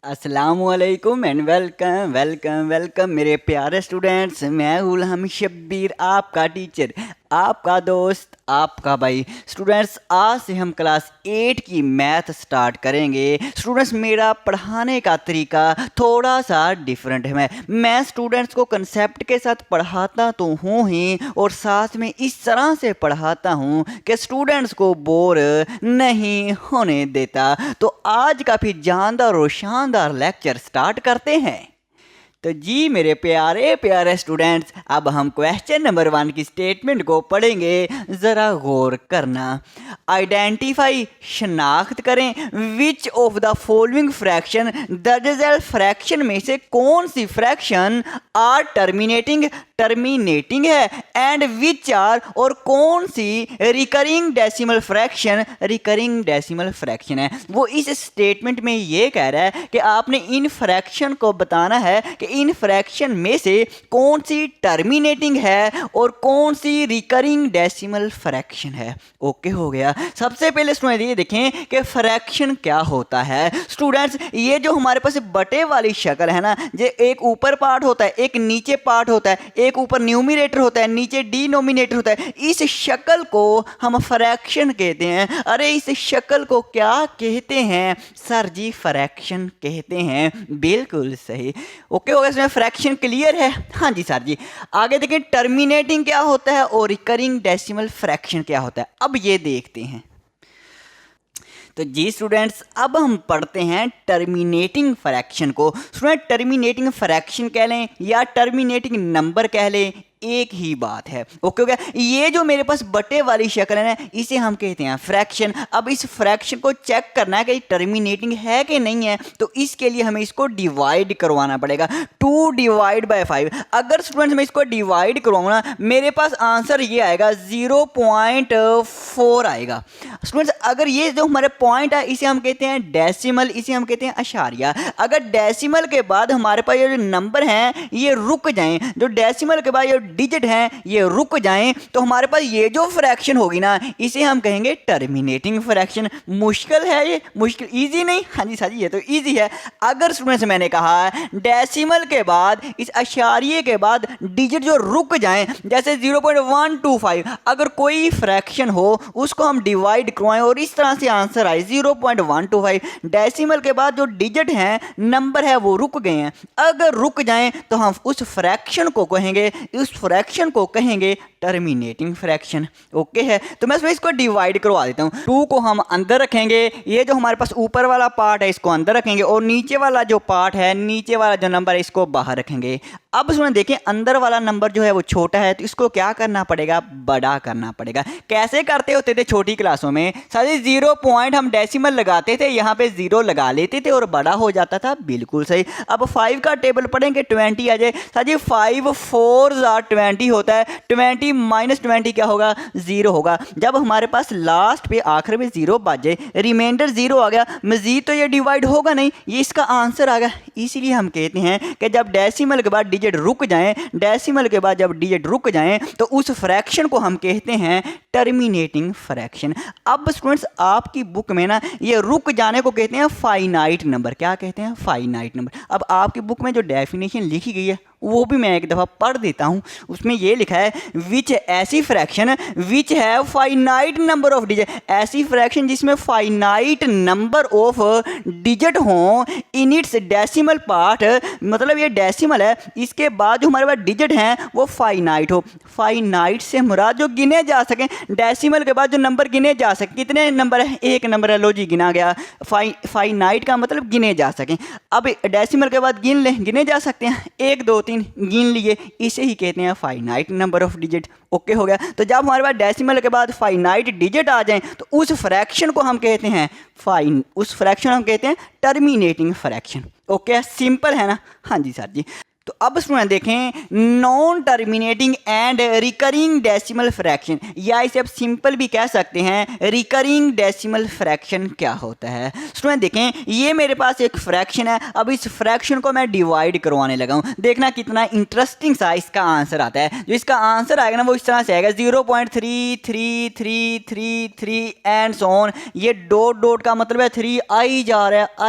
अस्सलामुअलैकुम and welcome welcome welcome मेरे प्यारे स्टूडेंट्स। मैं गुलाम शब्बीर, आपका टीचर, आपका दोस्त, आपका भाई। स्टूडेंट्स, आज से हम क्लास 8 की मैथ स्टार्ट करेंगे। स्टूडेंट्स, मेरा पढ़ाने का तरीका थोड़ा सा डिफरेंट है। मैं स्टूडेंट्स को कंसेप्ट के साथ पढ़ाता तो हूँ ही, और साथ में इस तरह से पढ़ाता हूँ कि स्टूडेंट्स को बोर नहीं होने देता। तो आज का भी जानदार और शानदार लेक्चर स्टार्ट करते हैं। तो जी मेरे प्यारे प्यारे स्टूडेंट्स, अब हम क्वेश्चन नंबर 1 की स्टेटमेंट को पढ़ेंगे। ज़रा गौर करना। आइडेंटिफाई, शनाख्त करें, which of the following fraction, दरअसल फ्रैक्शन में से कौन सी फ्रैक्शन आर टर्मिनेटिंग है, एंड विच आर, और कौन सी रिकरिंग डेसिमल फ्रैक्शन है। वो इस स्टेटमेंट में ये कह रहा है कि आपने इन फ्रैक्शन को बताना है कि इन फ्रैक्शन में से कौन सी टर्मिनेटिंग है और कौन सी रिकरिंग डेसिमल फ्रैक्शन है। ओके हो गया। सबसे पहले स्टूडेंट ये देखें कि फ्रैक्शन क्या होता है। स्टूडेंट्स, ये जो हमारे पास बटे वाली शक्ल है ना, ये एक ऊपर पार्ट होता है, एक नीचे पार्ट होता है, एक ऊपर न्यूमिनेटर होता है, नीचे डिनोमिनेटर होता है। इस शक्ल को हम फ्रैक्शन कहते हैं। अरे इस शक्ल को क्या कहते हैं सर जी? फ्रैक्शन कहते हैं। बिल्कुल सही। ओके हो गया। इसमें फ्रैक्शन क्लियर है? हाँ जी सर जी। आगे देखिए, टर्मिनेटिंग क्या होता है और रिकरिंग डेसिमल फ्रैक्शन क्या होता है। अब ये देखते हैं। तो जी स्टूडेंट्स, अब हम पढ़ते हैं टर्मिनेटिंग फ्रैक्शन को। स्टूडेंट, टर्मिनेटिंग फ्रैक्शन कह लें या टर्मिनेटिंग नंबर कह लें, एक ही बात है। ओके हो गया। ये जो मेरे पास बटे वाली शक्ल है ना, इसे हम कहते हैं फ्रैक्शन। अब इस फ्रैक्शन को चेक करना है कि टर्मिनेटिंग है कि नहीं है, तो इसके लिए हमें इसको डिवाइड करवाना पड़ेगा। 2 डिवाइड बाय 5। अगर स्टूडेंट्स मैं इसको डिवाइड करवाऊंगा, मेरे पास आंसर ये आएगा 0.4 आएगा। स्टूडेंट्स, अगर ये जो हमारे पॉइंट है इसे हम कहते हैं डेसिमल, इसे हम कहते हैं अशारिया। अगर डेसिमल के बाद हमारे पास ये जो नंबर हैं ये रुक जाएं, जो डेसिमल के बाद ये डिजिट हैं ये रुक जाएं, तो हमारे पास ये जो फ्रैक्शन होगी ना, इसे हम कहेंगे टर्मिनेटिंग फ्रैक्शन। मुश्किल है ये? मुश्किल, इजी नहीं? हाँ जी साजी, ये तो इजी है। अगर स्टूडेंट्स मैंने कहा डेसिमल के बाद, इस अशारिये के बाद डिजिट जो रुक जाएं, जैसे 0.125, अगर कोई फ्रैक्शन हो उसको हम डिवाइड करवाएं और इस तरह से आंसर आए 0.125, डेसिमल के बाद जो डिजिट हैं, नंबर है, वो रुक गए हैं। अगर रुक जाएं तो हम उस फ्रैक्शन को कहेंगे, उस फ्रैक्शन को कहेंगे टर्मिनेटिंग फ्रैक्शन। ओके है। तो मैं इसको डिवाइड करवा देता हूँ। 2 को हम अंदर रखेंगे, ये जो हमारे पास ऊपर वाला पार्ट है इसको अंदर रखेंगे, और नीचे वाला जो पार्ट है, नीचे वाला जो नंबर है, इसको बाहर रखेंगे। अब उसमें देखें, अंदर वाला नंबर जो है वो छोटा है, तो इसको क्या करना पड़ेगा? बड़ा करना पड़ेगा। कैसे करते होते थे छोटी क्लासों में? सारे 0 पॉइंट हम डेसिमल लगाते थे, यहाँ पे 0 लगा लेते थे और बड़ा हो जाता था। बिल्कुल सही। अब 5 का टेबल पढ़ेंगे, 20 आ जाए। साजी 5 4 20 होता है। 20 माइनस 20 क्या होगा? 0 होगा। जब हमारे पास लास्ट पे आखिर में 0 बच जाए, रिमाइंडर 0 आ गया, मजीद तो ये डिवाइड होगा नहीं, ये इसका आंसर आ गया। इसीलिए हम कहते हैं कि जब डेसिमल के बाद डिजिट रुक जाएं, डेसिमल के बाद जब डिजिट रुक जाएं, तो उस फ्रैक्शन को हम कहते हैं टर्मिनेटिंग फ्रैक्शन। अब स्टूडेंट्स, आपकी बुक में ना ये रुक जाने को कहते हैं फाइनाइट नंबर। क्या कहते हैं? Finite number. अब आपकी बुक में जो डेफिनेशन लिखी गई है वो भी मैं एक दफ़ा पढ़ देता हूँ। उसमें ये लिखा है, विच ऐसी फ्रैक्शन विच है फाइनाइट नंबर ऑफ डिजिट, ऐसी फ्रैक्शन जिसमें फाइनाइट नंबर ऑफ डिजिट हों इन इट्स डेसिमल पार्ट, मतलब ये डेसिमल है, इसके बाद जो हमारे पास डिजिट हैं वो फाइनाइट हो। फाइनाइट से मुराद जो गिने जा सकें, डेसिमल के बाद जो नंबर गिने जा सकें। कितने नंबर है? 1 नंबर है, लो जी गिना गया। फाइनाइट का मतलब गिने जा सकें। अब डेसिमल के बाद गिन लें, गिने जा सकते हैं, 1 2 3 गिन लिए, इसे ही कहते हैं finite number of digit. Okay हो गया। तो जब हमारे पास डेसिमल के बाद फाइनाइट डिजिट आ जाएं, तो उस फ्रैक्शन को हम कहते हैं उस फ्रैक्शन हम कहते हैं टर्मिनेटिंग फ्रैक्शन। ओके, सिंपल है ना? हाँ जी सर जी। तो अब स्टूडेंट देखें non terminating and recurring decimal fraction, या इसे आप सिंपल भी कह सकते हैं रिकरिंग डेसिमल फ्रैक्शन क्या होता है। स्टूडेंट देखें ये मेरे पास एक फ्रैक्शन है, अब इस फ्रैक्शन को मैं डिवाइड करवाने लगा हूं। देखना कितना इंटरेस्टिंग सा इसका आंसर आता है। जो इसका आंसर आएगा ना वो इस तरह से आएगा 0.3333 एंड सो ऑन। ये डॉट डॉट का मतलब है 3 आई जा रहा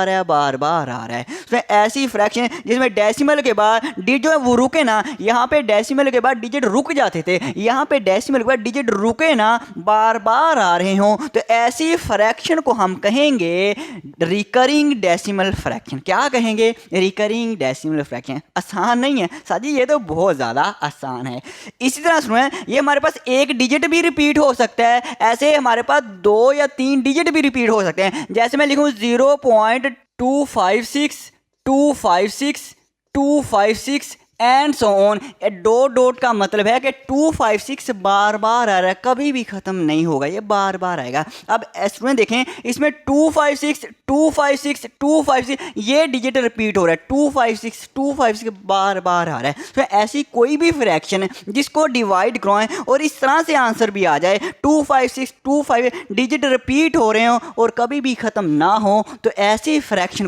है बार बार आ रहा है। तो ऐसी फ्रैक्शन जिसमें डेसिमल के बाद डिजिट जो है वो रुके ना, यहाँ पे डेसिमल के बाद डिजिट रुक जाते थे, यहाँ पे डेसिमल के बाद डिजिट रुके ना, बार बार आ रहे हों, तो ऐसी फ्रैक्शन को हम कहेंगे रिकरिंग डेसिमल फ्रैक्शन। क्या कहेंगे? Recurring decimal fraction. आसान नहीं है साजी, ये तो बहुत ज़्यादा आसान है। इसी तरह सुनो, ये हमारे पास एक डिजिट भी रिपीट हो सकता है, ऐसे हमारे पास 2 या 3 डिजिट भी रिपीट हो सकते हैं। जैसे मैं लिखूँ 0.256 and so on. Dot dot का मतलब है कि 256 बार बार आ रहा है, कभी भी ख़त्म नहीं होगा, ये बार बार आएगा। अब स्टूडेंट देखें इसमें 256 ये डिजिट रिपीट हो रहा है, 256 बार बार आ रहा है। तो ऐसी कोई भी फ्रैक्शन जिसको डिवाइड करवाएं और इस तरह से आंसर भी आ जाए 256 डिजिट रिपीट हो रहे हो और कभी भी ख़त्म ना हो, तो ऐसी फ्रैक्शन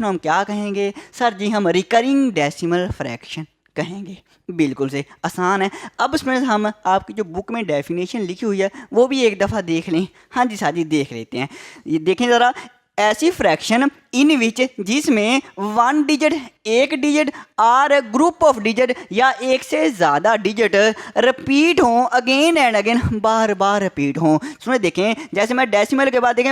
हम क्या कहेंगे? सर जी हम रिकरिंग डेसिमल फ्रैक्शन कहेंगे। बिल्कुल से आसान है। अब उसमें हम आपकी जो बुक में डेफिनेशन लिखी हुई है वो भी एक दफ़ा देख लें। हाँ जी साजी देख लेते हैं। ये देखें ज़रा, ऐसी फ्रैक्शन इन विच जिसमें एक डिजिट और ग्रुप ऑफ डिजिट या एक से ज़्यादा डिजिट रिपीट हों again and again, bar bar repeat हों। सुनिए देखें, जैसे मैं डेसिमल के बाद देखें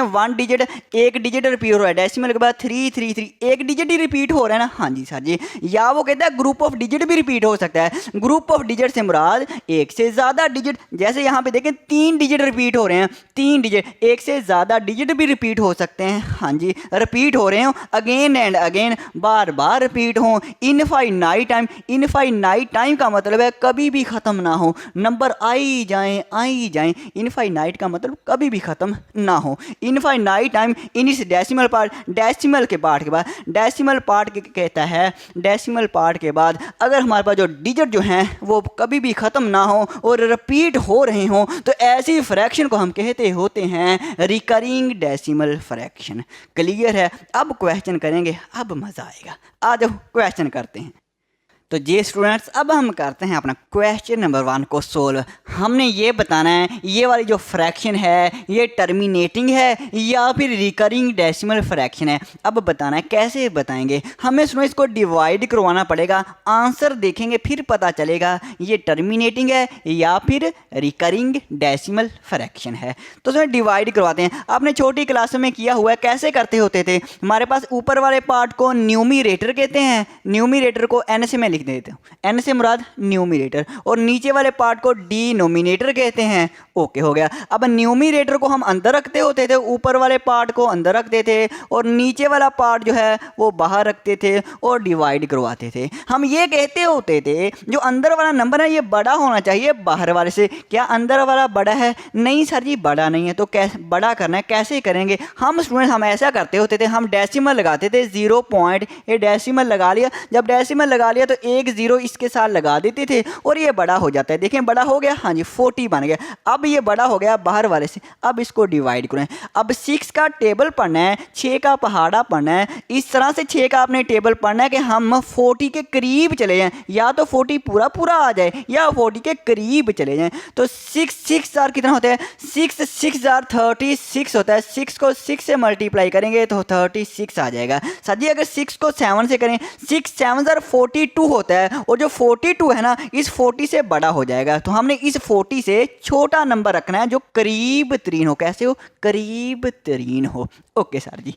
एक डिजिट रिपीट हो रहा है, डेसिमल के बाद 333 एक डिजिट ही रिपीट हो रहा है ना। हाँ जी सर जी। या वो कहता है ग्रुप ऑफ डिजिट भी रिपीट हो सकता है। ग्रुप ऑफ डिजिट से मुराद एक से ज़्यादा डिजिट, जैसे यहाँ पे देखें 3 डिजिट रिपीट हो रहे हैं, 3 डिजिट, एक से ज़्यादा डिजिट भी रिपीट हो सकते हैं। हाँ जी, रिपीट हो रहे हो again and again, bar bar repeat हो इनफाइनाइट टाइम का मतलब है कभी भी ख़त्म ना हो, नंबर आई जाएं। इनफाइनाइट का मतलब कभी भी ख़त्म ना हो। इनफाइनाइट टाइम इन इस डेसिमल पार्ट के बाद डेसिमल पार्ट के बाद अगर हमारे पास जो डिजिट जो हैं वो कभी भी ख़त्म ना हो और रिपीट हो रहे हों, तो ऐसी फ्रैक्शन को हम कहते होते हैं रिकरिंग डेसिमल फ्रैक्शन। क्लियर है? अब क्वेश्चन करेंगे, अब मज़ा आएगा। आ जाओ क्वेश्चन करते हैं। तो जी स्टूडेंट्स, अब हम करते हैं अपना क्वेश्चन नंबर 1 को सोल्व। हमने ये बताना है ये वाली जो फ्रैक्शन है ये टर्मिनेटिंग है या फिर रिकरिंग डेसिमल फ्रैक्शन है। अब बताना है, कैसे बताएंगे? हमें सुनो इसको डिवाइड करवाना पड़ेगा, आंसर देखेंगे फिर पता चलेगा ये टर्मिनेटिंग है या फिर रिकरिंग डेसिमल फ्रैक्शन है। तो उसमें डिवाइड करवाते हैं। आपने छोटी क्लास में किया हुआ है, कैसे करते होते थे? हमारे पास ऊपर वाले पार्ट को न्यूमिरेटर कहते हैं, न्यूमिरेटर को एन से मैं लिख देते हूँ, एन से मुराद न्यूमिरेटर, और नीचे वाले पार्ट को डिनोमिनेटर कहते हैं। ओके हो गया। अब न्यूमिरेटर को हम अंदर रखते होते थे, ऊपर वाले पार्ट को अंदर रखते थे और नीचे वाला पार्ट जो है वो बाहर रखते थे और डिवाइड करवाते थे। हम ये कहते होते थे जो अंदर वाला नंबर है ये बड़ा होना चाहिए बाहर वाले से। क्या अंदर वाला बड़ा है? नहीं सर जी बड़ा नहीं है। तो कैसे बड़ा करना है, कैसे करेंगे? हम स्टूडेंट हम ऐसा करते होते थे, हम डेसिमल लगाते थे, 0 पॉइंट, ये डेसिमल लगा लिया। जब डेसिमल लगा लिया तो एक 0 इसके साथ लगा देते थे और ये बड़ा हो जाता है। देखें बड़ा हो गया, हाँ जी 40 बन गया। अब ये बड़ा हो गया बाहर वाले से। अब इसको डिवाइड करें। अब 6 का टेबल पढ़ना है, 6 का पहाड़ा पढ़ना है। इस तरह से 6 का आपने टेबल पढ़ना है कि हम 40 के करीब चले जाएं, या तो 40 पूरा आ जाए या 40 के करीब चले जाएं। तो 6 जार कितना होता है? 6 जार 36 होता है। 6 को 6 से मल्टीप्लाई करेंगे तो 36 आ जाएगा। सर जी अगर 6 को 7 से करें, 6 7 जार 42 होता है, और जो 42 है ना इस 40 से बड़ा हो जाएगा। तो हमने इस 40 से छोटा नंबर रखना है जो करीब तरीन हो। कैसे हो? करीब तरीन हो। ओके सर जी।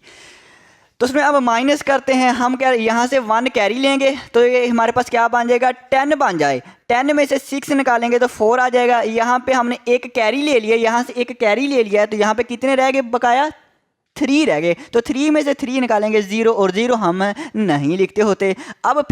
तो उसमें अब माइनस करते हैं हम। क्या यहाँ से 1 कैरी लेंगे तो ये हमारे पास क्या बन जाएगा? 10 बन जाए। 10 में से 6 निकालेंगे तो 4 आ जाएगा। यहाँ पे हमने एक कैरी ले लिया, यहाँ से एक कैरी ले लिया है, तो यहाँ पे कितने रह गए बकाया? 3 रह गए, तो 3 में से 3 निकालेंगे 0 और 0 हम नहीं लिखते होते। अब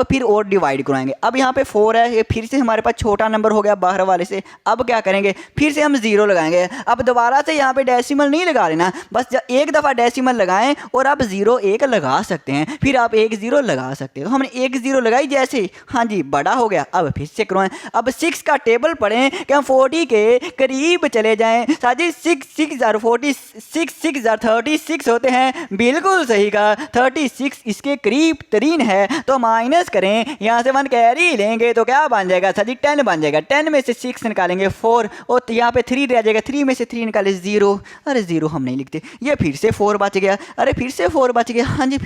फिर और डिवाइड करवाएंगे। अब यहाँ पे 4 है, ये फिर से हमारे पास छोटा नंबर हो गया बाहर वाले से। अब क्या करेंगे, फिर से हम 0 लगाएंगे। अब दोबारा से यहाँ पे डेसिमल नहीं लगा लेना, बस एक दफ़ा डेसिमल लगाएं और आप 0 1 लगा सकते हैं, फिर आप 1 0 लगा सकते हैं। तो हमने 1 0 लगाई जैसे, हाँ जी बड़ा हो गया। अब फिर से करवाएं। अब 6 का टेबल पढ़ें कि हम 40 के करीब चले जाएं। साजी 6 6 40 6 6 36 होते हैं, बिल्कुल सही का 36 इसके करीब तरीन है। तो माइनस करें, यहाँ से 1 कैरी लेंगे तो क्या बन जाएगा साजी 10 बन जाएगा। 10 में से 6 निकालेंगे 4 और यहाँ पे 3 रह जाएगा। 3 में से 3 निकाले 0, अरे 0 हम नहीं लिखते। ये फिर से 4 बच गया, अरे फिर से 4 बच गया। हाँ जी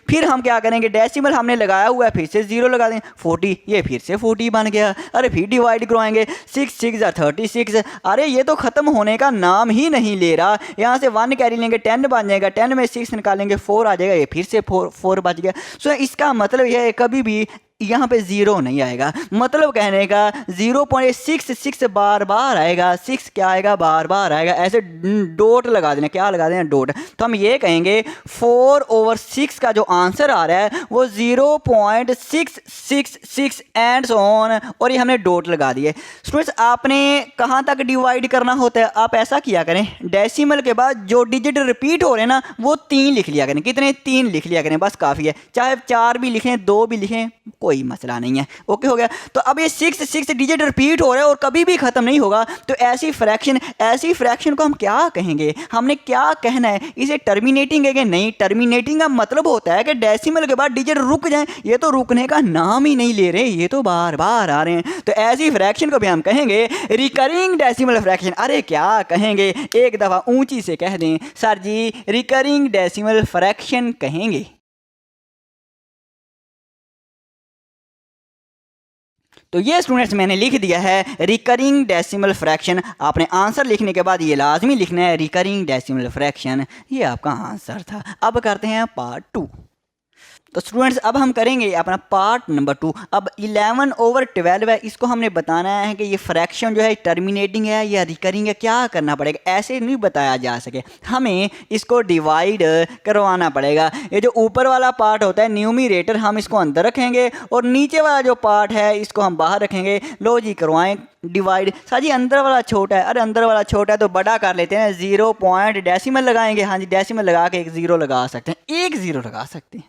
फिर हम क्या करेंगे, डेसिमल हमने लगाया हुआ है, फिर से 0 लगा दें 40, ये फिर से 40 बन गया। अरे फिर डिवाइड करवाएंगे 6 6 36, अरे ये तो ख़त्म होने का नाम ही नहीं ले रहा। यहाँ से 1 कैरी लेंगे 10 बन जाएगा। 10 में 6 निकालेंगे 4 आ जाएगा, ये फिर से 4 बच गया। सो इसका मतलब यह है कभी भी यहाँ पे 0 नहीं आएगा। मतलब कहने का 0.66 बार बार आएगा। 6 क्या आएगा, बार बार आएगा। ऐसे डॉट लगा देना, क्या लगा देना, डॉट। तो हम ये कहेंगे 4/6 का जो आंसर आ रहा है वो 0.666 एंड सो ऑन, और ये हमने डॉट लगा दिए। स्टूडेंट्स आपने कहाँ तक डिवाइड करना होता है, आप ऐसा किया करें, डेसिमल के बाद जो डिजिट रिपीट हो रहे हैं ना वो 3 लिख लिया करें। कितने, 3 लिख लिया करें, बस काफ़ी है। चाहे 4 भी लिखें, 2 भी लिखें, कोई मसला नहीं है। ओके हो गया। तो अब ये 6 डिजिट रिपीट हो रहा है और कभी भी ख़त्म नहीं होगा। तो ऐसी फ्रैक्शन को हम क्या कहेंगे, हमने क्या कहना है, इसे टर्मिनेटिंग है कि नहीं। टर्मिनेटिंग का मतलब होता है कि डेसिमल के बाद डिजिट रुक जाएं। ये तो रुकने का नाम ही नहीं ले रहे, ये तो बार बार आ रहे हैं। तो ऐसी फ्रैक्शन को भी हम कहेंगे रिकरिंग डेसिमल फ्रैक्शन। अरे क्या कहेंगे, एक दफ़ा ऊंची से कह दें सर जी, रिकरिंग डेसिमल फ्रैक्शन कहेंगे। तो ये स्टूडेंट्स मैंने लिख दिया है रिकरिंग डेसिमल फ्रैक्शन। आपने आंसर लिखने के बाद ये लाजमी लिखना है रिकरिंग डेसिमल फ्रैक्शन। ये आपका आंसर था। अब करते हैं पार्ट 2। तो स्टूडेंट्स अब हम करेंगे अपना पार्ट नंबर 2। अब 11/12 है, इसको हमने बताना है कि ये फ्रैक्शन जो है टर्मिनेटिंग है या रिकरिंग है, क्या करना पड़ेगा। ऐसे नहीं बताया जा सके, हमें इसको डिवाइड करवाना पड़ेगा। ये जो ऊपर वाला पार्ट होता है न्यूमरेटर, हम इसको अंदर रखेंगे और नीचे वाला जो पार्ट है इसको हम बाहर रखेंगे। लो जी करवाएं डिवाइड। साजी अंदर वाला छोटा है, अरे अंदर वाला छोटा है तो बड़ा कर लेते हैं। 0 पॉइंट डेसिमल लगाएंगे, हाँ जी डेसिमल लगा के 1 0 लगा सकते हैं, 1 0 लगा सकते हैं।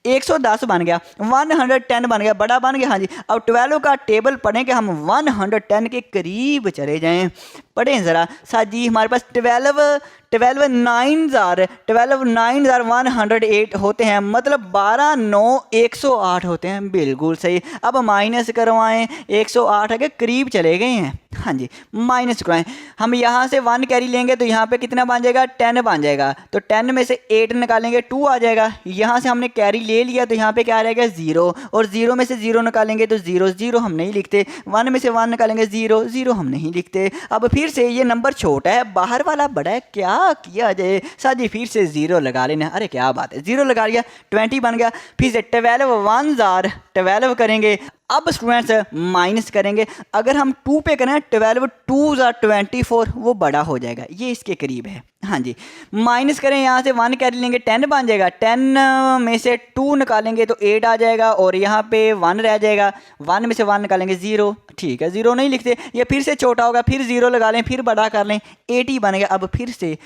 110 बन गया, 110 बन गया, बड़ा बन गया। हाँ जी अब 12 का टेबल पढ़ें कि हम 110 के करीब चले जाएं। पढ़ें ज़रा साजी, हमारे पास 12 9,108 होते हैं, मतलब 12 9 108 होते हैं, बिल्कुल सही। अब माइनस करवाएं, 108 के करीब चले गए हैं। हाँ जी माइनस करवाएं। हम यहाँ से 1 कैरी लेंगे तो यहाँ पे कितना बन जाएगा, 10 बन जाएगा। तो 10 में से 8 निकालेंगे 2 आ जाएगा। यहाँ से हमने कैरी ले लिया तो यहाँ पे क्या रहेगा 0, और 0 में से 0 निकालेंगे तो 0 0 हम नहीं लिखते। 1 में से 1 निकालेंगे 0 0 हम नहीं लिखते। अब फिर से ये नंबर छोटा है, बाहर वाला बड़ा है, क्या किया जाए। साजी फिर से 0 लगा लेना। अरे क्या बात है, 0 लगा लिया, 20 बन गया। फिर से 12 12 करेंगे। अब स्टूडेंट्स माइनस करेंगे। अगर हम 2 पे करें 12 2 24, वो बड़ा हो जाएगा, ये इसके करीब है। हाँ जी माइनस करें, यहाँ से 1 कैरी लेंगे 10 बन जाएगा। 10 में से 2 निकालेंगे तो 8 आ जाएगा, और यहाँ पे 1 रह जाएगा। 1 में से 1 निकालेंगे 0, ठीक है 0 नहीं लिखते। ये फिर से छोटा होगा, फिर 0 लगा लें, फिर बड़ा कर लें, 80 बनेगा। अब फिर से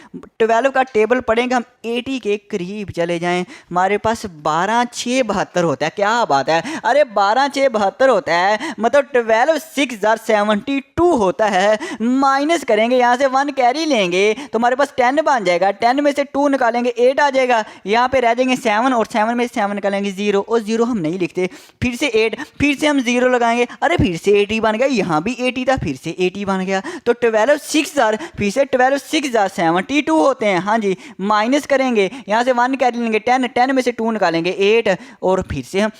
12 का टेबल पढ़ेंगे, हम 80 के करीब चले जाएं। हमारे पास 12 6 72 होता है, क्या बात है। अरे 12 6 72 होता है, मतलब 12 6 72 होता है। माइनस करेंगे, यहाँ से 1 कैरी लेंगे तो हमारे पास 10 बन जाएगा। 10 में से 2 निकालेंगे 8 आ जाएगा। यहाँ पे रह जाएंगे 7, और 7 में से 7 निकालेंगे 0, और 0 हम नहीं लिखते। फिर से 8, फिर से हम 0 लगाएंगे। अरे फिर से 80 बन गया, यहाँ भी 80 था, फिर से 80 बन गया। तो 12 6 फिर से 12 6 72 होते हैं। हाँ जी माइनस करेंगे, यहाँ से 1 कैरी लेंगे 10 में से 2 निकालेंगे 8, और फिर से हम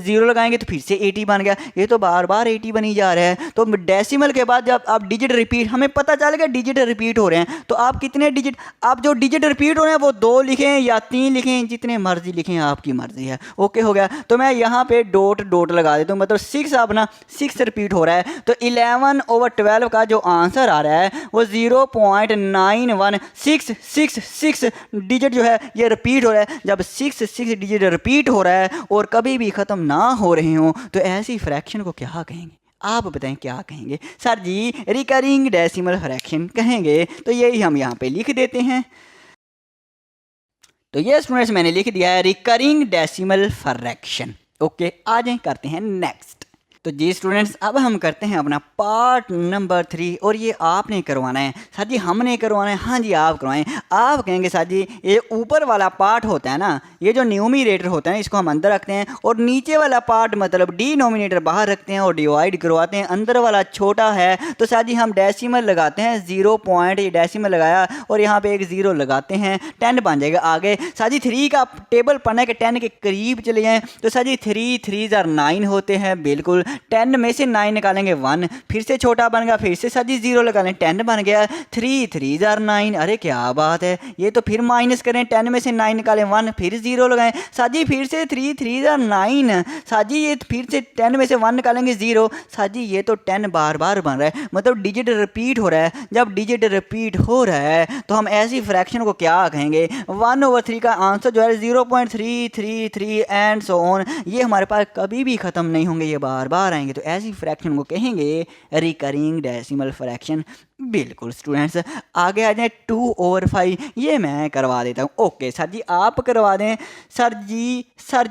0 लगाएंगे तो फिर से 80 बन गया। ये तो बार बार 80 बनी जा रहा है। तो डेसिमल के बाद जब आप डिजिट रिपीट, हमें पता चल गया डिजिट रिपीट हो रहे हैं, तो आप कितने हैं डिजिट। अब जो डिजिट रिपीट हो रहे हैं वो 2 लिखें या 3 लिखें, जितने मर्जी लिखें, आपकी मर्जी है। ओके हो गया। तो मैं यहाँ पे डॉट डॉट लगा देता हूँ, मतलब 6 अब ना 6 रिपीट हो रहा है। तो 11/12 का जो आंसर आ रहा है वो 0.9166 डिजिट जो है ये रिपीट हो रहा है। जब 6 डिजिट रिपीट हो रहा है और कभी भी ख़त्म ना हो रहे हों तो ऐसी फ्रैक्शन को क्या कहेंगे? आप बताएं क्या कहेंगे? सर जी रिकरिंग डेसिमल फ्रैक्शन कहेंगे। तो यही हम यहाँ पे लिख देते हैं। तो ये स्टूडेंट्स मैंने लिख दिया है रिकरिंग डेसिमल फ्रैक्शन। ओके, आ जाएं करते हैं नेक्स्ट। तो जी स्टूडेंट्स अब हम करते हैं अपना पार्ट नंबर 3 और ये आपने करवाना है। सर जी हमने करवाना है? हाँ जी आप करवाएं। आप कहेंगे सर जी ये ऊपर वाला पार्ट होता है ना, ये जो न्यूमरेटर होता है इसको हम अंदर रखते हैं और नीचे वाला पार्ट मतलब डिनोमिनेटर बाहर रखते हैं और डिवाइड करवाते हैं। अंदर वाला छोटा है तो सर जी हम डेसिमल लगाते हैं 0 पॉइंट, ये डेसिमल लगाया और यहाँ पे एक 0 लगाते हैं, 10 बन जाएगा। आगे सर जी 3 का टेबल पढ़ना है कि 10 के करीब चले जाएँ तो सर जी 3 3 9 होते हैं। बिल्कुल 10 में से 9 निकालेंगे 1, फिर से छोटा बन गया, फिर से सर जी 0 लगा लें, 10 बन गया। 3 3 9। अरे क्या बात है, ये तो फिर माइनस करें, 10 में से 9 निकालें 1, फिर 0 लगाएं। सर जी फिर से 3 3 9। सर जी ये फिर से 10 में से 1 निकालेंगे 0। सर जी ये तो 10 बार बार बन रहा है, मतलब डिजिट रिपीट हो रहा है। जब डिजिट रिपीट हो रहा है तो हम ऐसी फ्रैक्शन को क्या कहेंगे? 1/3 का आंसर जो है 0.333 एंड सो ऑन, ये हमारे पास कभी भी ख़त्म नहीं होंगे, ये बार बार आएंगे। तो ऐसी फ्रैक्शन को कहेंगे रिकरिंग डेसिमल फ्रैक्शन। बिल्कुल स्टूडेंट्स आगे आ जाए 2/5, ये मैं करवा देता हूँ। ओके सर जी आप करवा दें। सर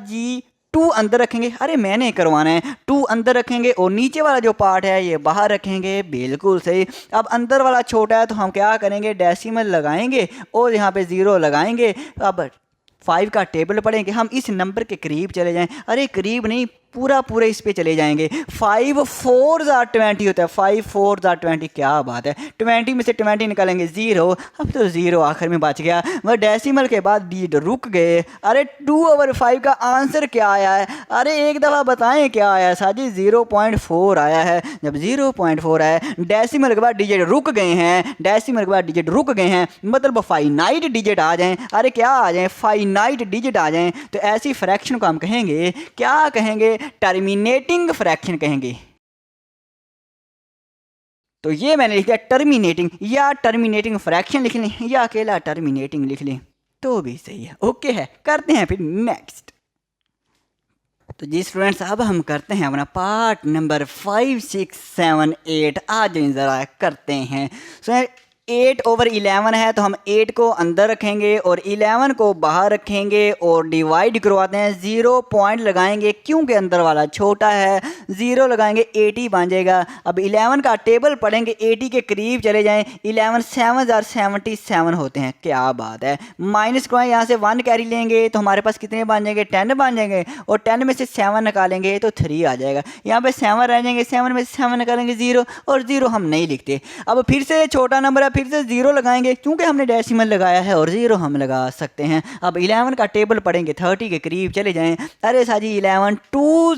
जी 2 अंदर रखेंगे। अरे मैंने करवाना है, 2 अंदर रखेंगे और नीचे वाला जो पार्ट है ये बाहर रखेंगे। बिल्कुल सही। अब अंदर वाला छोटा है तो हम क्या करेंगे? डेसिमल लगाएंगे और यहाँ पे 0 लगाएंगे। अब 5 का टेबल पढ़ेंगे, हम इस नंबर के करीब चले जाएं। अरे करीब नहीं, पूरा इस पे चले जाएंगे। 5 4 20 होता है, 5 4 20। क्या बात है, 20 में से 20 निकालेंगे 0। अब तो 0 आखिर में बच गया, वह डेसिमल के बाद डिजिट रुक गए। अरे 2/5 का आंसर क्या आया है? अरे एक दफ़ा बताएं क्या आया? साजी 0.4 आया है। जब 0.4 आया, डेसिमल के बाद डिजिट रुक गए हैं, डेसिमल के बाद डिजिट रुक गए हैं, मतलब फाइनाइट डिजिट आ जाएं। अरे क्या आ जाएं? फाइनाइट डिजिट आ जाएं। तो ऐसी फ्रैक्शन को हम कहेंगे, क्या कहेंगे? टर्मिनेटिंग फ्रैक्शन कहेंगे। तो ये मैंने लिख दिया टर्मिनेटिंग, या टर्मिनेटिंग फ्रैक्शन लिख लें या अकेला टर्मिनेटिंग लिख लें तो भी सही है। ओके है, करते हैं फिर नेक्स्ट। तो जी स्टूडेंट्स अब हम करते हैं अपना पार्ट नंबर 5 6 7 8। आज ज़रा करते हैं। 8/11 है तो हम 8 को अंदर रखेंगे और 11 को बाहर रखेंगे और डिवाइड करवाते हैं। 0 पॉइंट लगाएंगे क्योंकि अंदर वाला छोटा है, 0 लगाएंगे 80 बन जाएगा। अब 11 का टेबल पढ़ेंगे, 80 के करीब चले जाएं। 11 7/77 होते हैं। क्या बात है। माइनस करवाएं, यहाँ से 1 कैरी लेंगे तो हमारे पास कितने बन जाएंगे? 10 बन जाएंगे और 10 में से 7 निकालेंगे तो 3 आ जाएगा। यहाँ पे 7 रह जाएंगे, 7 में से 7 निकालेंगे 0 और 0 हम नहीं लिखते। अब फिर से छोटा नंबर है, फिर से 0 लगाएंगे क्योंकि हमने डेसिमल लगाया है और 0 हम लगा सकते हैं। अब 11 का टेबल पढ़ेंगे, 30 के करीब चले जाएं। अरे साजी 11 2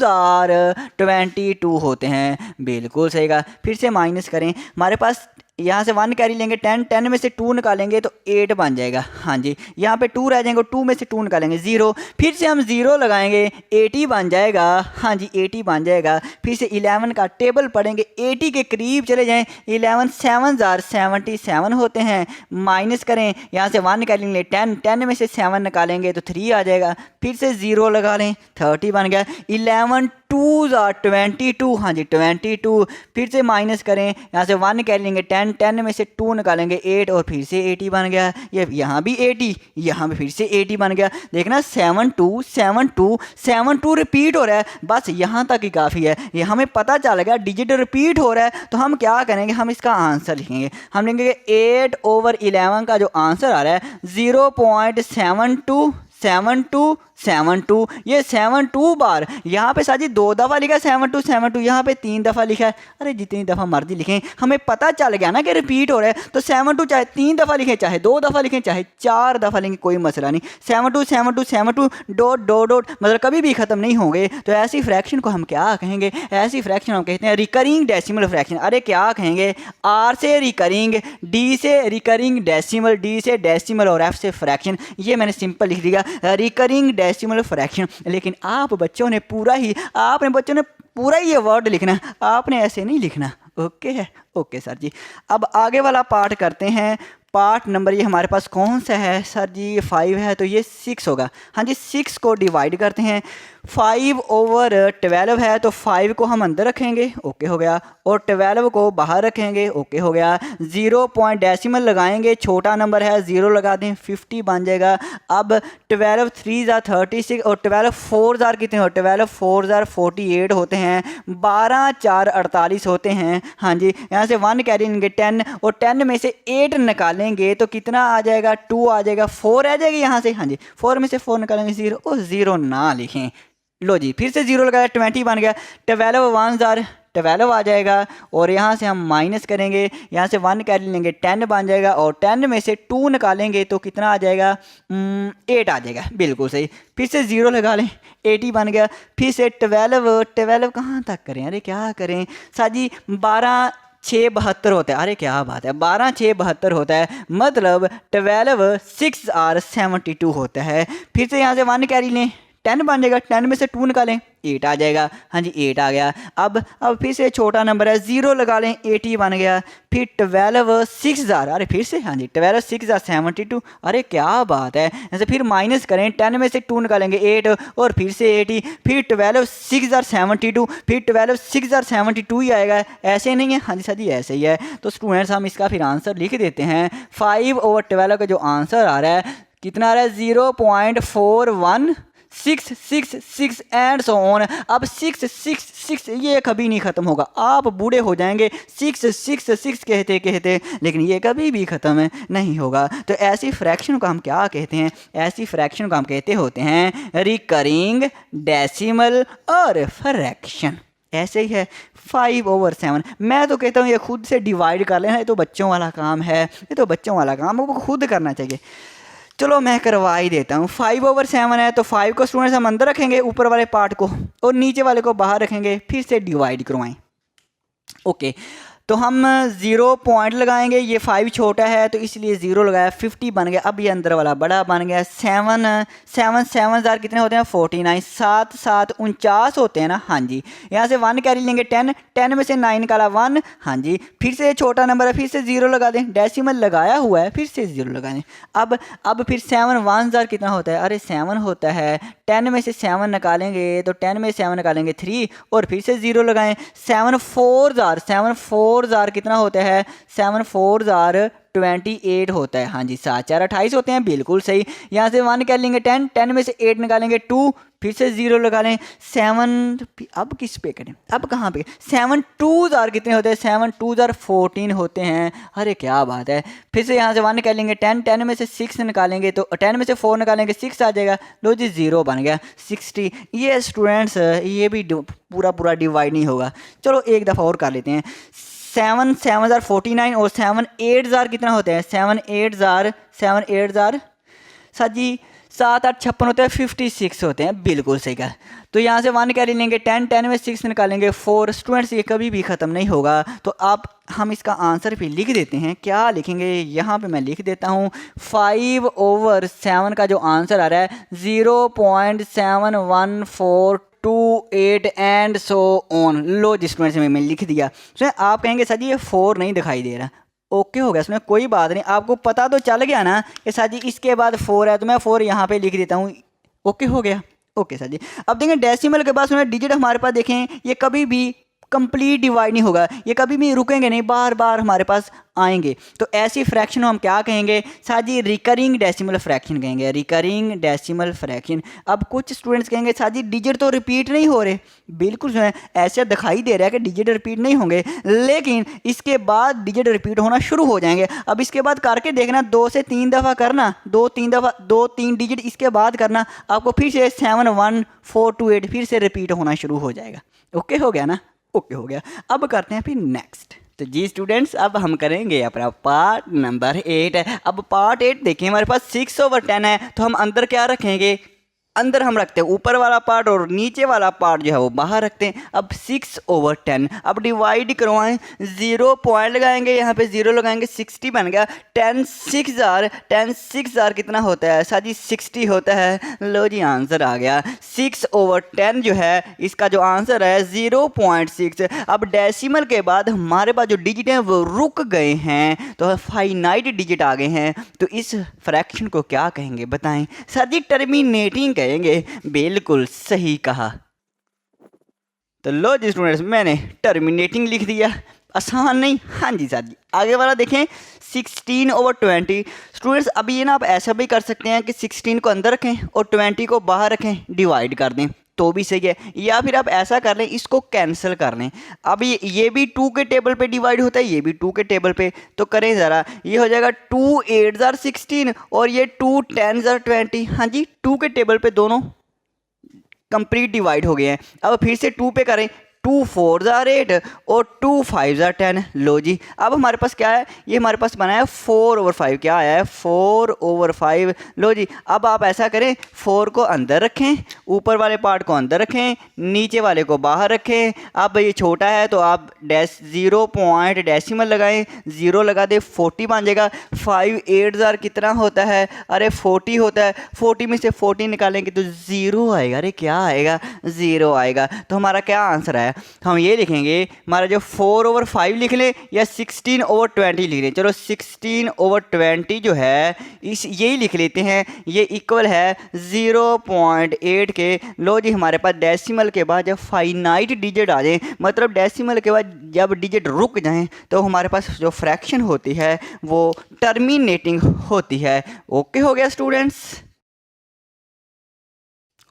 22 होते हैं। बिल्कुल सही कहा। फिर से माइनस करें, हमारे पास यहाँ से 1 कैरी लेंगे, 10 में से 2 निकालेंगे तो 8 बन जाएगा। हाँ जी, यहाँ पे 2 रह जाएंगे, 2 में से 2 निकालेंगे 0, फिर से हम 0 लगाएंगे 80 बन जाएगा। हाँ जी 80 बन जाएगा। फिर से 11 का टेबल पढ़ेंगे, 80 के करीब चले जाएं। 11 7/77 होते हैं। माइनस करें, यहाँ से 1 निकालेंगे, 10 में से 7 निकालेंगे तो 3 आ जाएगा। फिर से 0 लगा लें, 30 बन गया। 11 2 22। हाँ जी 22। फिर से माइनस करें, यहाँ से 1 कैरी लेंगे, 10 में से 2 निकालेंगे 8 और फिर से 80 बन गया। ये यहाँ भी 80, यहाँ भी फिर से 80 बन गया। देखना 7 2 7 2 7 2 रिपीट हो रहा है। बस यहाँ तक ही काफ़ी है, ये हमें पता चल गया डिजिट रिपीट हो रहा है। तो हम क्या करेंगे? हम इसका आंसर लिखेंगे। हम लिखेंगे 8/11 का जो आंसर आ रहा है 0.72 7272 ये 72 बार यहाँ पे साजी 2 दफ़ा लिखा है 7272, यहाँ पे 3 दफ़ा लिखा है। अरे जितनी दफ़ा मर्जी लिखें, हमें पता चल गया ना कि रिपीट हो रहा है। तो 72 चाहे 3 दफ़ा लिखें, चाहे 2 दफ़ा लिखें, चाहे 4 दफ़ा लिखें, कोई मसला नहीं। 727272 डॉट डॉट डॉट मतलब कभी भी ख़त्म नहीं होंगे। तो ऐसी फ्रैक्शन को हम क्या कहेंगे? ऐसी फ्रैक्शन हम कहते हैं रिकरिंग डेसिमल फ्रैक्शन। अरे क्या कहेंगे? आर से रिकरिंग, डी से रिकरिंग डेसिमल, डी से डेसिमल और एफ से फ्रैक्शन। ये मैंने सिंपल लिख दिया रिकरिंग डेसिमल फ्रैक्शन। लेकिन आपने बच्चों ने पूरा ही ये वर्ड लिखना है, आपने ऐसे नहीं लिखना। ओके है, ओके सर जी। अब आगे वाला पार्ट करते हैं। पार्ट नंबर ये हमारे पास कौन सा है सर जी? 5 है, तो ये 6 होगा। हाँ जी, 6 को डिवाइड करते हैं। 5/12 है, तो 5 को हम अंदर रखेंगे, ओके हो गया, और 12 को बाहर रखेंगे, ओके हो गया। 0 पॉइंट डेसिमल लगाएंगे, छोटा नंबर है 0 लगा दें, 50 बन जाएगा। अब 12 3 36 और 12 4 कितने हो? 12 4 48 होते हैं। 12 4 48 होते हैं। हाँ जी, यहाँ से 1 कैरी लेंगे 10, और 10 में से 8 निकालेंगे तो कितना आ जाएगा? 2 आ जाएगा। 4 आ जाएगी यहाँ से। हाँ जी, 4 में से 4 निकालेंगे 0, और 0 ना लिखें। लो जी, फिर से 0 लगाया, 20 बन गया। 12 1 12 आ जाएगा, और यहाँ से हम माइनस करेंगे, यहाँ से 1 कैरी लेंगे 10 बन जाएगा, और 10 में से 2 निकालेंगे तो कितना आ जाएगा? 8 आ जाएगा, बिल्कुल सही। फिर से 0 लगा लें, 80 बन गया। फिर से 12 कहाँ तक करें? अरे क्या करें साजी? 12 6 72 होता है। अरे क्या बात है, 12 6 72 होता है, मतलब 12 6 और 72 होता है। फिर से यहाँ से 1 कैरी लें, 10 बन जाएगा, 10 में से 2 निकालें, 8 आ जाएगा। हाँ जी, 8 आ गया। अब फिर से छोटा नंबर है, 0 लगा लें, 80 बन गया। फिर 12 6 अरे फिर से, हाँ जी, 12 6 72। अरे क्या बात है। ऐसे फिर माइनस करें, 10 में से 2 निकालेंगे 8, और फिर से 80। फिर 12 6 72, फिर 12 6 72 ही आएगा। ऐसे नहीं है? हाँ जी सर जी, ऐसे ही है। तो स्टूडेंट्स हम इसका फिर आंसर लिख देते हैं। 5/12 का जो आंसर आ रहा है कितना आ रहा है? 0.4166 एंड सो ऑन। अब 6 ये कभी नहीं ख़त्म होगा, आप बूढ़े हो जाएंगे 6 कहते कहते, लेकिन ये कभी भी ख़त्म नहीं होगा। तो ऐसी फ्रैक्शन को हम क्या कहते हैं? ऐसी फ्रैक्शन को हम कहते होते हैं रिकरिंग डेसिमल और फ्रैक्शन। ऐसे ही है 5/7। मैं तो कहता हूँ ये खुद से डिवाइड कर लेना, ये तो बच्चों वाला काम है, ये तो बच्चों वाला काम वो खुद करना चाहिए। चलो मैं करवा ही देता हूँ। 5/7 है, तो 5 को स्टूडेंट्स हम अंदर रखेंगे, ऊपर वाले पार्ट को, और नीचे वाले को बाहर रखेंगे। फिर से डिवाइड करवाएं। ओके, तो हम 0 पॉइंट लगाएंगे। ये 5 छोटा है तो इसलिए 0 लगाया, 50 बन गया। अब ये अंदर वाला बड़ा बन गया। 7 कितने होते हैं? 49। 7 7 49 होते हैं ना? हाँ जी। यहाँ से 1 कैरी लेंगे 10 में से 9 निकाला 1। हाँ जी, फिर से छोटा नंबर है, फिर से 0 लगा दें, डेसिमल लगाया हुआ है, फिर से 0 लगा दें। अब फिर 7 1 कितना होता है? अरे 7 होता है। 10 में से 7 निकालेंगे तो 10 में से 7 निकालेंगे 3, और फिर से 0 लगाएं। 7 4 कितना होता है? 7 4 28 होता है। हाँ जी, 7 4 28 होते हैं, बिल्कुल सही। यहाँ से 1 कर लेंगे 10 में से 8 निकालेंगे 2, फिर से 0 लगा लें। 7 अब किस पे करें? अब कहाँ पे? 7 2 कितने होते हैं? 7 2 14 होते हैं। अरे क्या बात है। फिर से यहाँ से 1 कर लेंगे 10 में से 6 निकालेंगे तो 10 में से 4 निकालेंगे 6 आ जाएगा। लो जी, 0 बन गया। 60। ये स्टूडेंट्स ये भी पूरा डिवाइड नहीं होगा। चलो एक दफ़ा और कर लेते हैं। 7 7 49 और 7 8 कितना होते हैं? 7 8 सर जी 7 8 56 होते हैं, 56 होते हैं, बिल्कुल सही कहा। तो यहाँ से 1 कैरी लेंगे 10 में 6 निकालेंगे 4। स्टूडेंट्स ये कभी भी ख़त्म नहीं होगा। तो अब हम इसका आंसर भी लिख देते हैं। क्या लिखेंगे? यहाँ पे मैं लिख देता हूँ 5/7 का जो आंसर आ रहा है 0.71428 एंड सो ऑन। लो जी स्टूडेंट्स मैं लिख दिया। तो आप कहेंगे सर जी ये 4 नहीं दिखाई दे रहा। ओके हो गया, इसमें कोई बात नहीं, आपको पता तो चल गया ना कि सर जी इसके बाद 4 है, तो मैं 4 यहाँ पे लिख देता हूँ। ओके हो गया, ओके सर जी। अब देखें डेसिमल के बाद डिजिट हमारे पास देखें ये कभी भी कंप्लीट डिवाइड नहीं होगा, ये कभी भी रुकेंगे नहीं, बार बार हमारे पास आएंगे। तो ऐसी फ्रैक्शन हम क्या कहेंगे साहब जी, रिकरिंग डेसिमल फ्रैक्शन कहेंगे, रिकरिंग डेसिमल फ्रैक्शन। अब कुछ स्टूडेंट्स कहेंगे साहब जी डिजिट तो रिपीट नहीं हो रहे, बिल्कुल सुने ऐसे दिखाई दे रहा है कि डिजिट रिपीट नहीं होंगे, लेकिन इसके बाद डिजिट रिपीट होना शुरू हो जाएंगे। अब इसके बाद करके देखना, 2 से 3 दफ़ा करना, 2-3 डिजिट इसके बाद करना, आपको फिर से 7 1 4 2 8 फिर से रिपीट होना शुरू हो जाएगा। ओके हो गया ना, ओके हो गया। अब करते हैं फिर नेक्स्ट। तो जी स्टूडेंट्स, अब हम करेंगे अपना पार्ट नंबर 8। अब पार्ट 8 देखिए, हमारे पास 6/10 है, तो हम अंदर क्या रखेंगे, अंदर हम रखते हैं ऊपर वाला पार्ट और नीचे वाला पार्ट जो है वो बाहर रखते हैं। अब 6/10, अब डिवाइड करवाएं, 0 पॉइंट लगाएंगे, यहाँ पे 0 लगाएंगे, 60 बन गया। 10 6 जार कितना होता है साजी, 60 होता है। लो जी आंसर आ गया। 6/10 जो है इसका जो आंसर है 0.6। अब डेसिमल के बाद हमारे पास जो डिजिट हैं वो रुक गए हैं, तो फाइनाइट डिजिट आ गए हैं, तो इस फ्रैक्शन को क्या कहेंगे बताएं सर जी, टर्मिनेटिंग कहेंगे। बिल्कुल सही कहा। तो लो जी स्टूडेंट्स, मैंने टर्मिनेटिंग लिख दिया, आसान नहीं, हाँ जी सर जी। आगे वाला देखें, 16/20। स्टूडेंट्स अभी ये ना आप ऐसा भी कर सकते हैं कि 16 को अंदर रखें और 20 को बाहर रखें, डिवाइड कर दें तो भी सही है, या फिर आप ऐसा कर लें इसको कैंसिल कर लें। अब ये भी 2 के टेबल पे डिवाइड होता है, ये भी 2 के टेबल पे, तो करें ज़रा, ये हो जाएगा 2 8 जार 16 और ये 2 10 जार 20। हाँ जी, 2 के टेबल पे दोनों कंप्लीट डिवाइड हो गए हैं। अब फिर से 2 पे करें, 2 4 जार 8 और 2 5 जार 10। लो जी, अब हमारे पास क्या है, ये हमारे पास बना है 4/5। क्या आया है, 4/5। लो जी, अब आप ऐसा करें, 4 को अंदर रखें, ऊपर वाले पार्ट को अंदर रखें, नीचे वाले को बाहर रखें। अब ये छोटा है तो आप 0 पॉइंट डेसिमल लगाएं, 0 लगा दे, 40 बन जाएगा। 5 8 जार कितना होता है, अरे 40 होता है। 40 में से 40 निकालेंगे तो 0 आएगा। अरे क्या आएगा, 0 आएगा। तो हमारा क्या आंसर है, हम ये लिखेंगे, हमारा जो 4/5 लिख लें या 16/20 लिख लें। चलो 16/20 जो है इस यही लिख लेते हैं, ये इक्वल है 0.8 के। लो जी, हमारे पास डेसिमल के बाद जब फाइनाइट डिजिट आ जाए, मतलब डेसिमल के बाद जब डिजिट रुक जाएं, तो हमारे पास जो फ्रैक्शन होती है वो टर्मिनेटिंग होती है। ओके हो गया स्टूडेंट्स,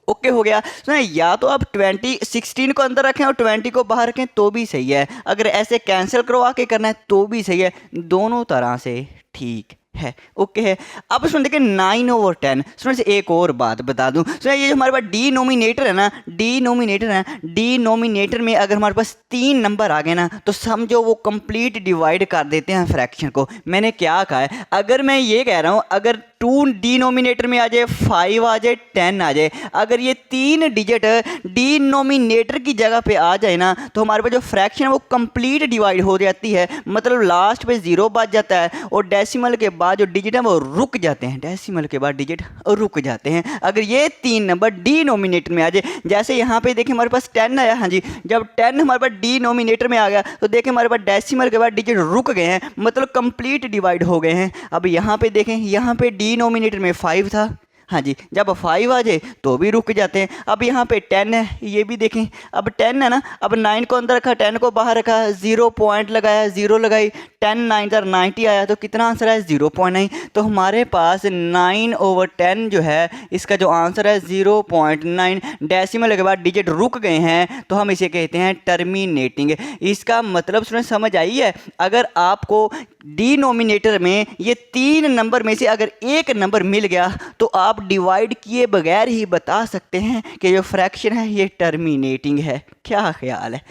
ओके हो गया। सुना, या तो आप 16 को अंदर रखें और 20 को बाहर रखें तो भी सही है, अगर ऐसे कैंसिल करवा के करना है तो भी सही है, दोनों तरह से ठीक है। ओके है। अब सुन देखिए 9/10। सुन से एक और बात बता दूं, सुन ये जो हमारे पास डिनोमिनेटर है ना, डिनोमिनेटर में अगर हमारे पास 3 नंबर आ गए ना, तो समझो वो कंप्लीट डिवाइड कर देते हैं फ्रैक्शन को। मैंने क्या कहा है, अगर मैं ये कह रहा हूँ अगर 2 डिनोमिनेटर में आ जाए, 5 आ जाए, 10 आ जाए, अगर ये 3 डिजिट डिनोमिनेटर की जगह पे आ जाए ना, तो हमारे पास जो फ्रैक्शन है वो कंप्लीट डिवाइड हो जाती है, मतलब लास्ट पे 0 बच जाता है और डेसिमल के बाद जो डिजिट है वो रुक जाते हैं, डेसिमल के बाद डिजिट रुक जाते हैं अगर ये 3 नंबर डिनोमिनेटर में आ जाए। जैसे यहाँ पे देखिए हमारे पास 10 आया, हाँ जी, जब 10 हमारे पास डिनोमिनेटर में आ गया तो देखिए हमारे पास डेसिमल के बाद डिजिट रुक गए हैं, मतलब कंप्लीट डिवाइड हो गए हैं। अब यहाँ पे देखें, यहाँ पे डिनोमिनेटर में 5 था, हाँ जी, जब 5 आ जाए तो भी रुक जाते हैं। अब यहाँ पे 10 है, ये भी देखें, अब 10 है ना, अब 9 को अंदर रखा, 10 को बाहर रखा, 0 पॉइंट लगाया, 0 लगाई, 10 9 90 आया, तो कितना आंसर है 0.9। तो हमारे पास 9/10 जो है इसका जो आंसर है 0.9। डेसिमल के बाद डिजिट रुक गए हैं तो हम इसे कहते हैं टर्मिनेटिंग। इसका मतलब सुन समझ आई है, अगर आपको डिनोमिनेटर में ये 3 नंबर में से अगर एक नंबर मिल गया तो आप डिवाइड किए बगैर ही बता सकते हैं कि जो फ्रैक्शन है ये टर्मिनेटिंग है। क्या ख्याल है,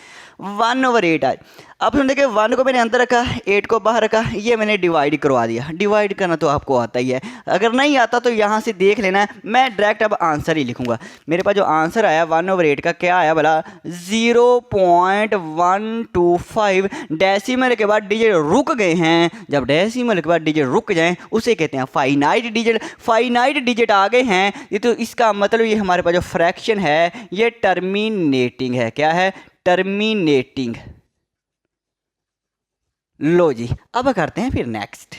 1/8 आए। अब सुन देखिए 1 को मैंने अंदर रखा, 8 को बाहर रखा, ये मैंने डिवाइड करवा दिया। डिवाइड करना तो आपको आता ही है, अगर नहीं आता तो यहाँ से देख लेना है, मैं डायरेक्ट अब आंसर ही लिखूंगा। मेरे पास जो आंसर आया 1/8 का क्या आया भला, 0.125। डेसिमल के बाद डिजिट रुक गए हैं, जब डेसिमल के बाद डिजिट रुक जाएं उसे कहते हैं फाइनाइट डिजिट। फाइनाइट डिजिट आ गए हैं ये तो इसका मतलब ये हमारे पास जो फ्रैक्शन है ये टर्मिनेटिंग है। क्या है, टर्मिनेटिंग। लो जी, अब करते हैं फिर नेक्स्ट।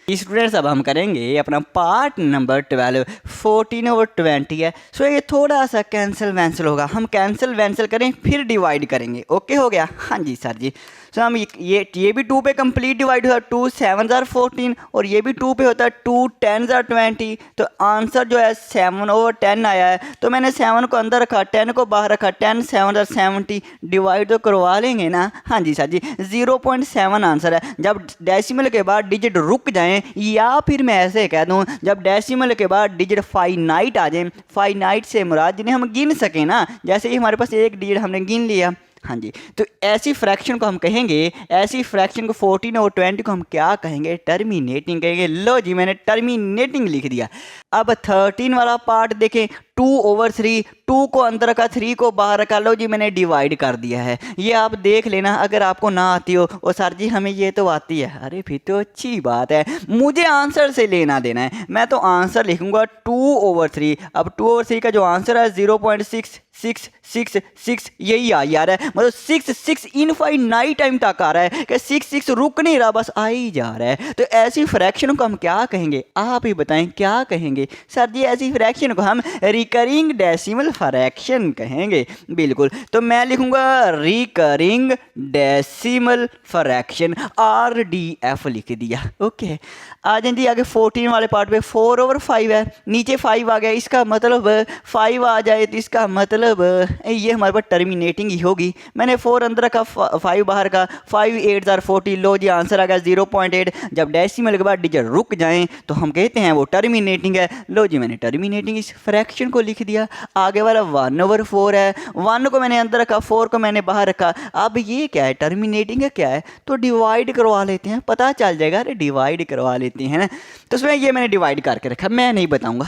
स्टूडेंट्स अब हम करेंगे अपना पार्ट नंबर 12। 14/20 है, सो ये थोड़ा सा कैंसिल वैंसिल होगा, हम कैंसिल वैंसिल करें फिर डिवाइड करेंगे। ओके हो गया, हाँ जी सर जी। सो हम ये भी 2 पे कंप्लीट डिवाइड होता है, 2 7 are 14, और ये भी 2 पे होता है, 2 10 are 20। तो आंसर जो है 7/10 आया है। तो मैंने 7 को अंदर रखा, 10 को बाहर रखा, 10 7 are 70, डिवाइड तो करवा लेंगे ना। हाँ जी सर जी, 0.7 आंसर है। जब डेसिमल के बाद डिजिट रुक जाएं, या फिर मैं ऐसे कह दूं, जब डेसिमल के बाद डिजिट फाइनाइट आ जाए, फाइनाइट से मुराद जिन्हें हम गिन सकें ना, जैसे ही हमारे पास एक डिजिट हमने गिन लिया, हाँ जी, तो ऐसी फ्रैक्शन को हम कहेंगे, ऐसी फ्रैक्शन को 14/20 को हम क्या कहेंगे? टर्मिनेटिंग कहेंगे। लो जी, मैंने टर्मिनेटिंग लिख दिया। अब 13 वाला पार्ट देखें, 2/3, 2 को अंदर रखा, 3 को बाहर रखा। लो जी, मैंने डिवाइड कर दिया है। ये आप देख लेना, अगर आपको ना आती हो, ओ सर जी हमें ये तो आती है, अरे फिर तो अच्छी बात है, मुझे आंसर से लेना देना है। मैं तो आंसर लिखूंगा 2/3। अब 2/3 का जो आंसर है 0.6666, यही आ रहा है, मतलब 6 इनफाइनाइट टाइम तक आ रहा है कि 6 रुक नहीं रहा, बस आ ही जा रहा है। तो ऐसी फ्रैक्शन को हम क्या कहेंगे? आप ही बताएं क्या कहेंगे? सर जी ऐसी फ्रैक्शन को हम रिकरिंग डेसिमल फ्रैक्शन कहेंगे। बिल्कुल, तो मैं लिखूंगा रिकरिंग डेसिमल फ्रैक्शन, RDF लिख दिया। ओके, आ जाए जी आगे 14 वाले पार्ट पे। 4/5 है, नीचे 5 आ गया, इसका मतलब 5 आ जाए तो इसका मतलब ये हमारे पास टर्मिनेटिंग ही होगी। मैंने 4 अंदर रखा, 5 बाहर का, 5 8 are 40। लो जी, आंसर आ गया 0.8। जब डेसिमल के बाद डिजिट रुक जाएं तो हम कहते हैं वो टर्मिनेटिंग है। लो जी, मैंने टर्मिनेटिंग इस फ्रैक्शन को लिख दिया। आगे वाला 1/4 है, 1 को मैंने अंदर रखा, 4 को मैंने बाहर रखा। अब ये क्या है? टर्मिनेटिंग है, क्या है? तो डिवाइड करवा लेते हैं, पता चल जाएगा। अरे डिवाइड करवा लेते हैं ना, तो उसमें ये मैंने डिवाइड करके रखा, मैं नहीं बताऊंगा,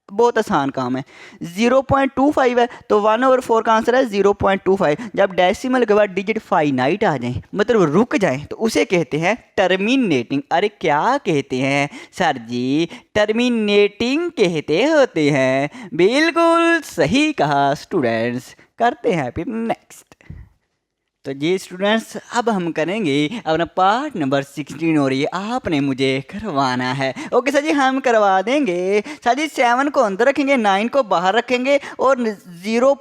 बहुत आसान काम है। 0.25 है, तो 1/4 का आंसर है 0.25। जब डेसिमल के बाद डिजिट फाइनाइट आ जाए, मतलब रुक जाए, तो उसे कहते हैं टर्मिनेटिंग। अरे क्या कहते हैं सर जी? टर्मिनेटिंग कहते होते हैं। बिल्कुल सही कहा स्टूडेंट्स। करते हैं फिर नेक्स्ट। तो जी स्टूडेंट्स, अब हम करेंगे अपना पार्ट नंबर 16, और ये आपने मुझे करवाना है। ओके सर जी, हम करवा देंगे। सर जी 7 को अंदर रखेंगे, 9 को बाहर रखेंगे, और 0.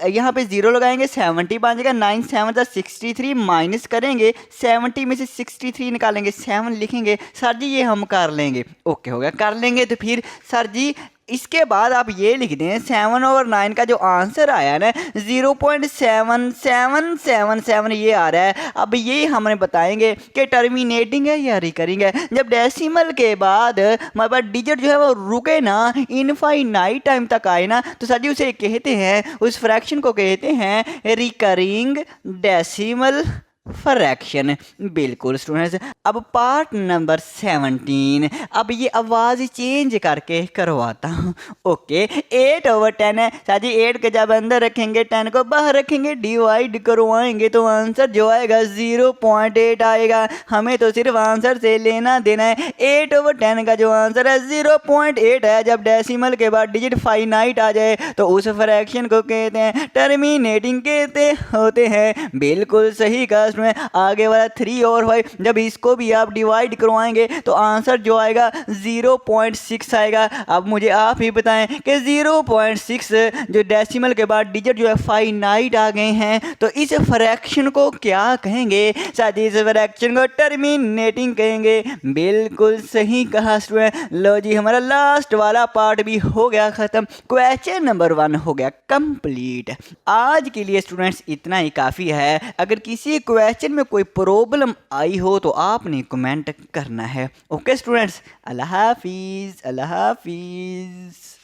यहाँ पे 0 लगाएंगे, 70 बन जाएगा। 9 7 63, माइनस करेंगे, 70 में से 63 निकालेंगे, 7 लिखेंगे। सर जी ये हम कर लेंगे। ओके हो गया, कर लेंगे। तो फिर सर जी इसके बाद आप ये लिख दें, 7/9 का जो आंसर आया ना 0.7777 ये आ रहा है। अब ये हमने बताएंगे कि टर्मिनेटिंग है या रिकरिंग है। जब डेसिमल के बाद हमारे पास डिजिट जो है वो रुके ना, इनफाइनाइट टाइम तक आए ना, तो सर जी उसे कहते हैं, उस फ्रैक्शन को कहते हैं रिकरिंग डेसिमल फ्रैक्शन। बिल्कुल स्टूडेंट्स, अब पार्ट नंबर 17। अब ये आवाज़ चेंज करके करवाता हूँ। ओके, 8/10 है। साजी 8 के जब अंदर रखेंगे, 10 को बाहर रखेंगे, डिवाइड करवाएंगे तो आंसर जो आएगा 0.8 आएगा। हमें तो सिर्फ आंसर से लेना देना है। 8/10 का जो आंसर है 0.8 है। जब डेसिमल के बाद डिजिट फाइनाइट आ जाए तो उस फ्रैक्शन को कहते हैं टर्मिनेटिंग कहते होते हैं। बिल्कुल सही कहा। में आगे वाला 3 और 5, जब इसको भी आप डिवाइड करवाएंगे तो आंसर जो आएगा 0.6 आएगा। अब मुझे आप ही बताएं कि 0.6 जो डेसिमल के बाद डिजिट जो है फाइनाइट आ गए हैं, तो इस फ्रैक्शन को क्या कहेंगे? साथ ही इस फ्रैक्शन को टर्मिनेटिंग कहेंगे। बिल्कुल सही कहा स्टूडेंट। लो जी, हमारा लास्ट वाला पार्ट भी हो गया खत्म। क्वेश्चन नंबर 1 हो गया कंप्लीट। आज के लिए स्टूडेंट्स इतना ही काफ़ी है। अगर किसी क्वेश्चन में कोई प्रॉब्लम आई हो तो आपने कमेंट करना है। ओके स्टूडेंट्स, अल्लाह हाफिज़, अल्लाह हाफिज़।